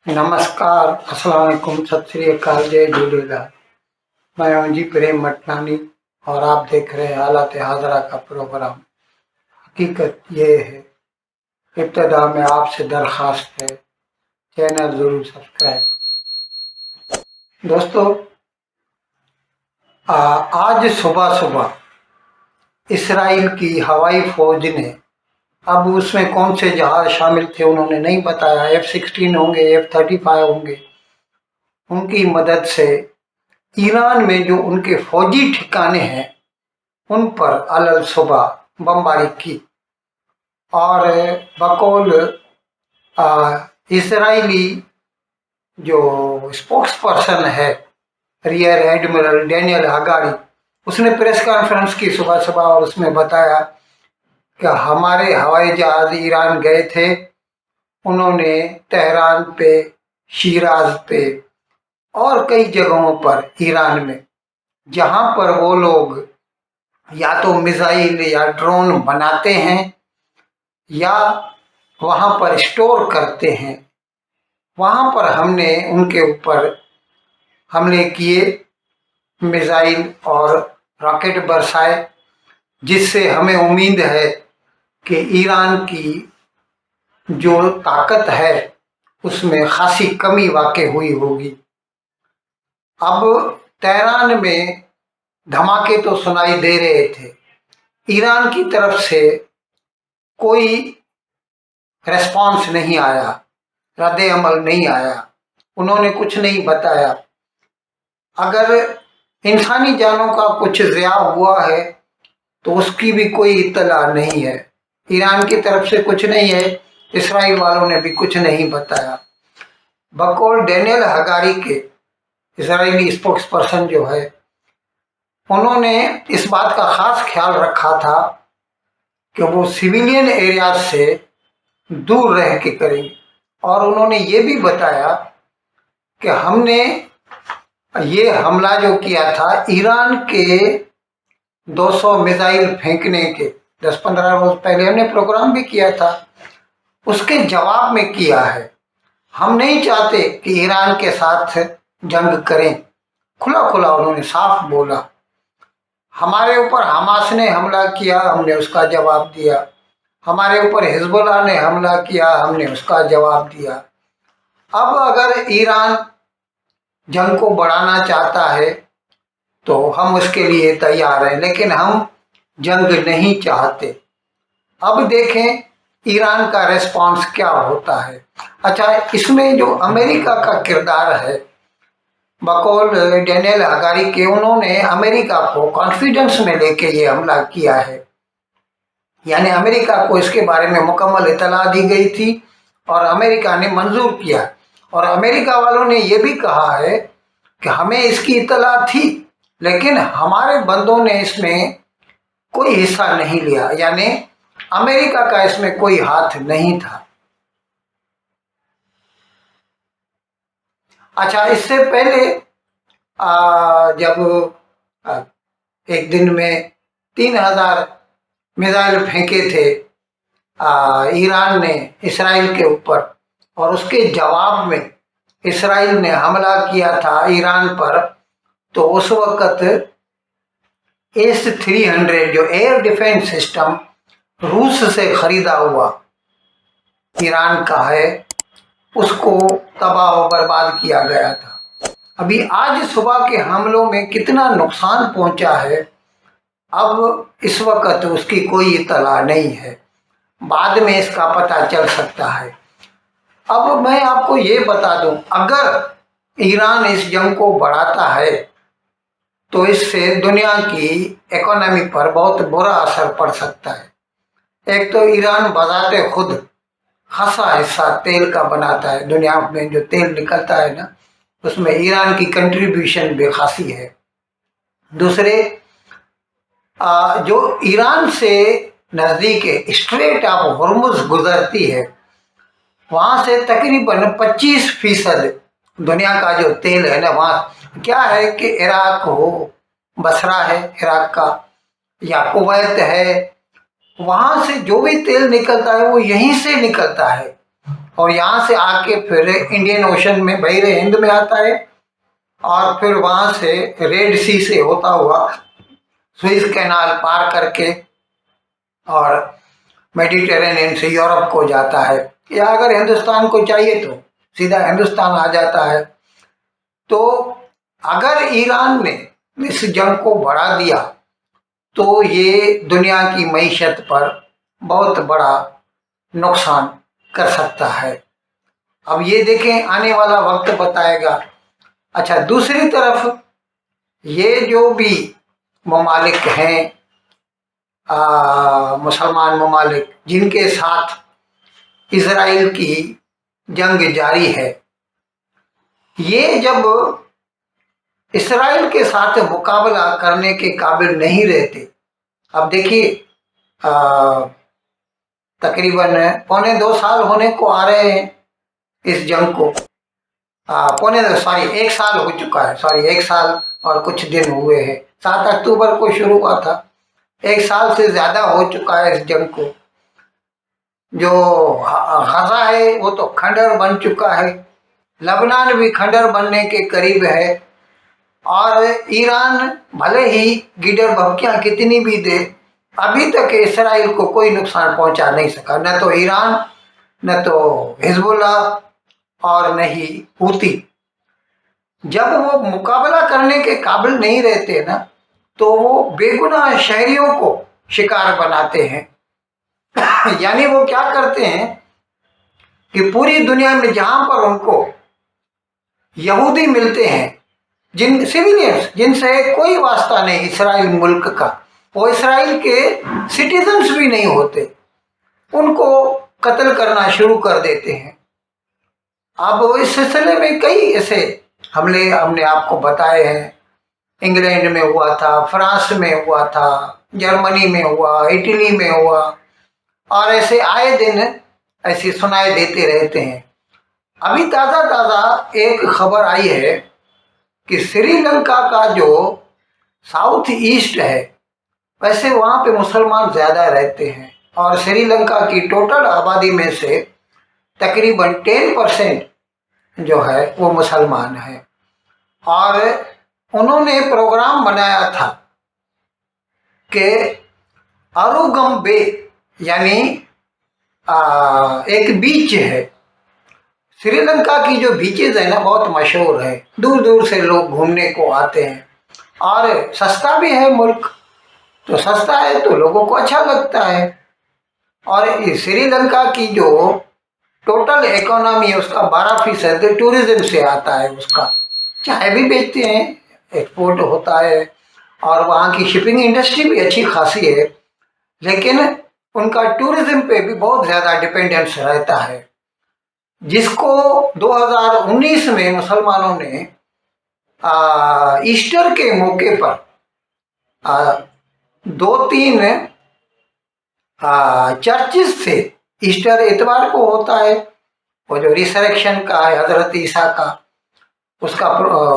नमस्कार, अस्सलाम वालेकुम, सत श्री अकाल, जय झूलेलाल। मैं हूं जी प्रेम मटनानी और आप देख रहे हैं हालात हाजरा का प्रोग्राम। हकीकत ये है, इब्तदा में आपसे दरख्वास्त है, चैनल जरूर सब्सक्राइब। दोस्तों, आज सुबह सुबह इसराइल की हवाई फौज ने, अब उसमें कौन से जहाज शामिल थे उन्होंने नहीं बताया, F-16 होंगे, F-35 होंगे, उनकी मदद से ईरान में जो उनके फौजी ठिकाने हैं उन पर अलल सुबह बमबारी की और बकौल इसराइली जो स्पोक्स पर्सन है रियर एडमिरल डैनियल हगारी, उसने प्रेस कॉन्फ्रेंस की सुबह सुबह और उसमें बताया कि हमारे हवाई जहाज ईरान गए थे, उन्होंने तेहरान पे, शिराज पे और कई जगहों पर ईरान में जहां पर वो लोग या तो मिसाइल या ड्रोन बनाते हैं या वहां पर स्टोर करते हैं, वहां पर हमने उनके ऊपर हमले किए, मिसाइल और रॉकेट बरसाए, जिससे हमें उम्मीद है कि ईरान की जो ताकत है उसमें खासी कमी वाक़ई हुई होगी। अब तेहरान में धमाके तो सुनाई दे रहे थे, ईरान की तरफ से कोई रेस्पॉन्स नहीं आया, रद्द अमल नहीं आया, उन्होंने कुछ नहीं बताया। अगर इंसानी जानों का कुछ ज़िया हुआ है तो उसकी भी कोई इत्तला नहीं है, ईरान की तरफ से कुछ नहीं है, इसराइल वालों ने भी कुछ नहीं बताया। बकौल डैनियल हगारी के, इसराइली स्पोक्स पर्सन जो है, उन्होंने इस बात का खास ख्याल रखा था कि वो सिविलियन एरिया से दूर रह के करेंगे और उन्होंने ये भी बताया कि हमने ये हमला जो किया था ईरान के 200 मिसाइल फेंकने के 10-15 रोज पहले हमने प्रोग्राम भी किया था, उसके जवाब में किया है। हम नहीं चाहते कि ईरान के साथ जंग करें, खुला खुला उन्होंने साफ बोला। हमारे ऊपर हमास ने हमला किया, हमने उसका जवाब दिया, हमारे ऊपर हिजबुल्लाह ने हमला किया, हमने उसका जवाब दिया। अब अगर ईरान जंग को बढ़ाना चाहता है तो हम उसके लिए तैयार हैं, लेकिन हम जंग नहीं चाहते। अब देखें ईरान का रेस्पॉन्स क्या होता है। अच्छा, इसमें जो अमेरिका का किरदार है, बकौल डैनियल हगारी के, उन्होंने अमेरिका को कॉन्फिडेंस में लेके ये हमला किया है, यानी अमेरिका को इसके बारे में मुकम्मल इतला दी गई थी और अमेरिका ने मंजूर किया और अमेरिका वालों ने ये भी कहा है कि हमें इसकी इतला थी लेकिन हमारे बंदों ने इसमें कोई हिस्सा नहीं लिया, यानी अमेरिका का इसमें कोई हाथ नहीं था। अच्छा, इससे पहले जब एक दिन में 3000 मिसाइल फेंके थे ईरान ने इसराइल के ऊपर और उसके जवाब में इसराइल ने हमला किया था ईरान पर, तो उस वक्त S-300 जो एयर डिफेंस सिस्टम रूस से खरीदा हुआ ईरान का है, उसको तबाह और बर्बाद किया गया था। अभी आज सुबह के हमलों में कितना नुकसान पहुंचा है, अब इस वक्त उसकी कोई इत्तला नहीं है, बाद में इसका पता चल सकता है। अब मैं आपको ये बता दूं, अगर ईरान इस जंग को बढ़ाता है तो इससे दुनिया की इकोनॉमी पर बहुत बुरा असर पड़ सकता है। एक तो ईरान बजाते खुद खासा हिस्सा तेल का बनाता है, दुनिया में जो तेल निकलता है ना, उसमें ईरान की कंट्रीब्यूशन भी खासी है। दूसरे, जो ईरान से नज़दीक है, स्ट्रेट ऑफ हॉर्मुज़ गुजरती है, वहाँ से तकरीबन 25% दुनिया का जो तेल है ना, वहाँ क्या है कि इराक हो, बसरा है इराक का, या कुवैत है, वहाँ से जो भी तेल निकलता है वो यहीं से निकलता है और यहाँ से आके फिर इंडियन ओशन में बहरे हिंद में आता है, और फिर वहाँ से रेड सी से होता हुआ स्विस कैनाल पार करके और मेडिटेरेनियन से यूरोप को जाता है, या अगर हिंदुस्तान को चाहिए तो सीधा हिंदुस्तान आ जाता है। तो अगर ईरान ने इस जंग को बढ़ा दिया तो ये दुनिया की मईशत पर बहुत बड़ा नुकसान कर सकता है। अब ये देखें, आने वाला वक्त बताएगा। अच्छा, दूसरी तरफ ये जो भी ममालिक हैं, मुसलमान ममालिक जिनके साथ इजराइल की जंग जारी है, ये जब इस्राइल के साथ मुकाबला करने के काबिल नहीं रहते। अब देखिए, तकरीबन 1.25 साल होने को आ रहे हैं इस जंग को। एक साल हो चुका है, 1 साल और कुछ दिन हुए हैं। 7 अक्टूबर को शुरू हुआ था, 1 साल से ज्यादा हो चुका है इस जंग को। जो गजा है वो तो खंडर बन चुका है, लबनान भी खंडर बनने के करीब है, और ईरान भले ही गिडर भपकियां कितनी भी दे, अभी तक इसराइल को कोई नुकसान पहुंचा नहीं सका, न तो ईरान, न तो हिजबुल्ला, और न ही हूती। जब वो मुकाबला करने के काबिल नहीं रहते ना, तो वो बेगुनाह शहरियों को शिकार बनाते हैं। यानी वो क्या करते हैं कि पूरी दुनिया में जहां पर उनको यहूदी मिलते हैं, जिन सिविलियंस जिनसे कोई वास्ता नहीं इसराइल मुल्क का, वो इसराइल के सिटीजन्स भी नहीं होते, उनको कत्ल करना शुरू कर देते हैं। अब इस सिलसिले में कई ऐसे हमले हमने आपको बताए हैं। इंग्लैंड में हुआ था, फ्रांस में हुआ था, जर्मनी में हुआ, इटली में हुआ, और ऐसे आए दिन ऐसे सुनाए देते रहते हैं। अभी ताज़ा ताज़ा एक खबर आई है कि श्रीलंका का जो साउथ ईस्ट है, वैसे वहाँ पे मुसलमान ज़्यादा रहते हैं, और श्रीलंका की टोटल आबादी में से तकरीबन 10% जो है वो मुसलमान है। और उन्होंने प्रोग्राम बनाया था कि अरुगम बे, यानी एक बीच है, श्रीलंका की जो बीचेज है ना बहुत मशहूर है, दूर दूर से लोग घूमने को आते हैं, और सस्ता भी है मुल्क, तो सस्ता है तो लोगों को अच्छा लगता है। और श्रीलंका की जो टोटल इकोनॉमी है उसका 12% टूरिज्म से आता है। उसका चाय भी बेचते हैं, एक्सपोर्ट होता है, और वहाँ की शिपिंग इंडस्ट्री भी अच्छी खासी है, लेकिन उनका टूरिज्म पे भी बहुत ज़्यादा डिपेंडेंस रहता है, जिसको 2019 में मुसलमानों ने ईस्टर के मौके पर 2-3 चर्चिज से, ईस्टर इतवार को होता है, वो जो रिसरेक्शन का है हजरत ईसा का, उसका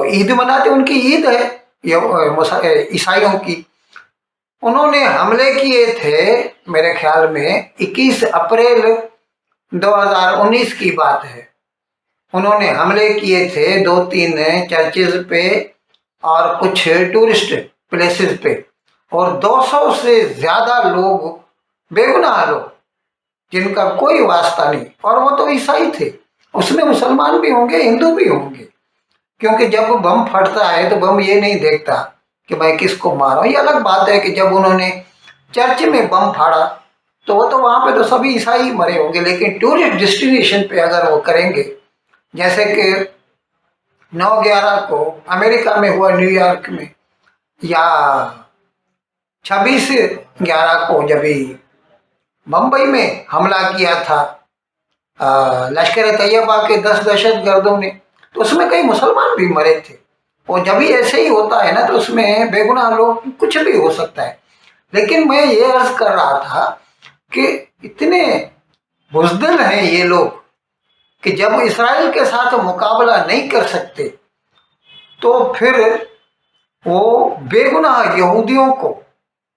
ईद मनाते, उनकी ईद है ईसाइयों की। उन्होंने हमले किए थे, मेरे ख्याल में 21 अप्रैल 2019 की बात है। उन्होंने हमले किए थे 2-3 चर्चेज पे और कुछ टूरिस्ट प्लेसेस पे, और 200 से ज़्यादा लोग, बेगुनाह लोग जिनका कोई वास्ता नहीं, और वो तो ईसाई थे, उसमें मुसलमान भी होंगे, हिंदू भी होंगे, क्योंकि जब बम फटता है तो बम ये नहीं देखता कि मैं किसको मारा। ये अलग बात है कि जब उन्होंने चर्च में बम फाड़ा तो वो तो वहाँ पे तो सभी ईसाई मरे होंगे, लेकिन टूरिस्ट डेस्टिनेशन पे अगर वो करेंगे, जैसे कि 9/11 को अमेरिका में हुआ, न्यूयॉर्क में, या 26/11 को जब मुंबई में हमला किया था लश्कर तैयबा के 10 दहशतगर्दों ने, तो उसमें कई मुसलमान भी मरे थे। और जब भी ऐसे ही होता है ना, तो उसमें बेगुनाह लोग, कुछ भी हो सकता है। लेकिन मैं ये अर्ज कर रहा था कि इतने बुज़दिल हैं ये लोग कि जब इसराइल के साथ मुकाबला नहीं कर सकते तो फिर वो बेगुनाह यहूदियों को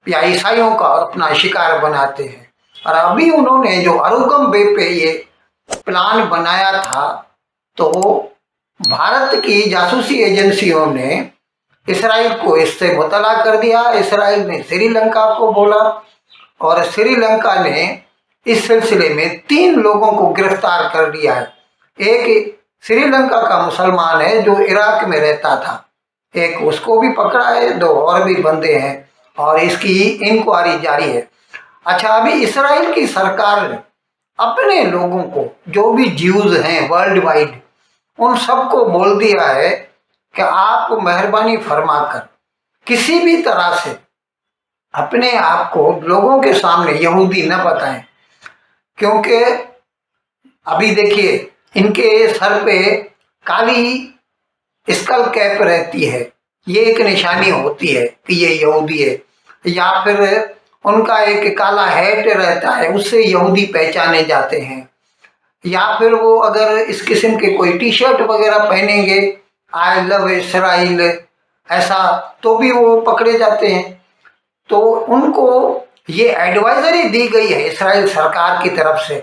या ईसाइयों का अपना शिकार बनाते हैं। और अभी उन्होंने जो अरुगम बे पे ये प्लान बनाया था, तो भारत की जासूसी एजेंसियों ने इसराइल को इससे मुतला कर दिया। इसराइल ने श्रीलंका को बोला और श्रीलंका ने इस सिलसिले में 3 लोगों को गिरफ्तार कर लिया है। एक श्रीलंका का मुसलमान है जो इराक में रहता था, एक उसको भी पकड़ा है, 2 और भी बंदे हैं और इसकी इंक्वायरी जारी है। अच्छा, अभी इसराइल की सरकार ने अपने लोगों को, जो भी ज्यूज हैं वर्ल्ड वाइड, उन सबको बोल दिया है कि आप मेहरबानी फरमाकर किसी भी तरह से अपने आप को लोगों के सामने यहूदी न बताएं, क्योंकि अभी देखिए इनके सर पे काली स्कल कैप रहती है, ये एक निशानी होती है कि ये यहूदी है, या फिर उनका एक काला हैट रहता है, उससे यहूदी पहचाने जाते हैं, या फिर वो अगर इस किस्म के कोई टी शर्ट वगैरह पहनेंगे आई लव इसराइल ऐसा, तो भी वो पकड़े जाते हैं। तो उनको ये एडवाइजरी दी गई है इसराइल सरकार की तरफ से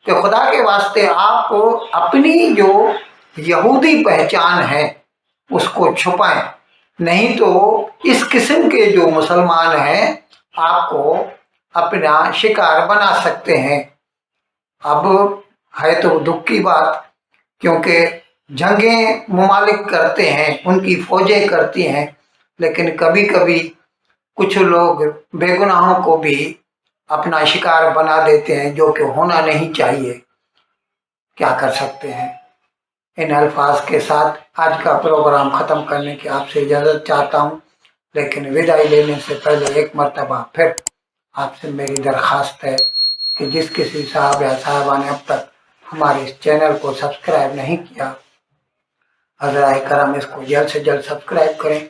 कि खुदा के वास्ते आप अपनी जो यहूदी पहचान है उसको छुपाएं, नहीं तो इस किस्म के जो मुसलमान हैं आपको अपना शिकार बना सकते हैं। अब है तो दुख की बात, क्योंकि जंगें मुमालिक करते हैं, उनकी फौजें करती हैं, लेकिन कभी कभी कुछ लोग बेगुनाहों को भी अपना शिकार बना देते हैं, जो कि होना नहीं चाहिए। क्या कर सकते हैं। इन अल्फाज के साथ आज का प्रोग्राम ख़त्म करने की आपसे इजाज़त चाहता हूँ, लेकिन विदाई लेने से पहले एक मर्तबा फिर आपसे मेरी दरख्वास्त है कि जिस किसी साहब या साहबा ने अब तक हमारे इस चैनल को सब्सक्राइब नहीं किया, हज़राए करम इसको जल्द से जल्द सब्सक्राइब करें,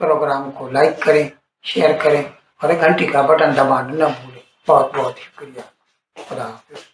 प्रोग्राम को लाइक करें, शेयर करें और घंटी का बटन दबाना न भूलें। बहुत बहुत शुक्रिया। खुदा हाफिज़।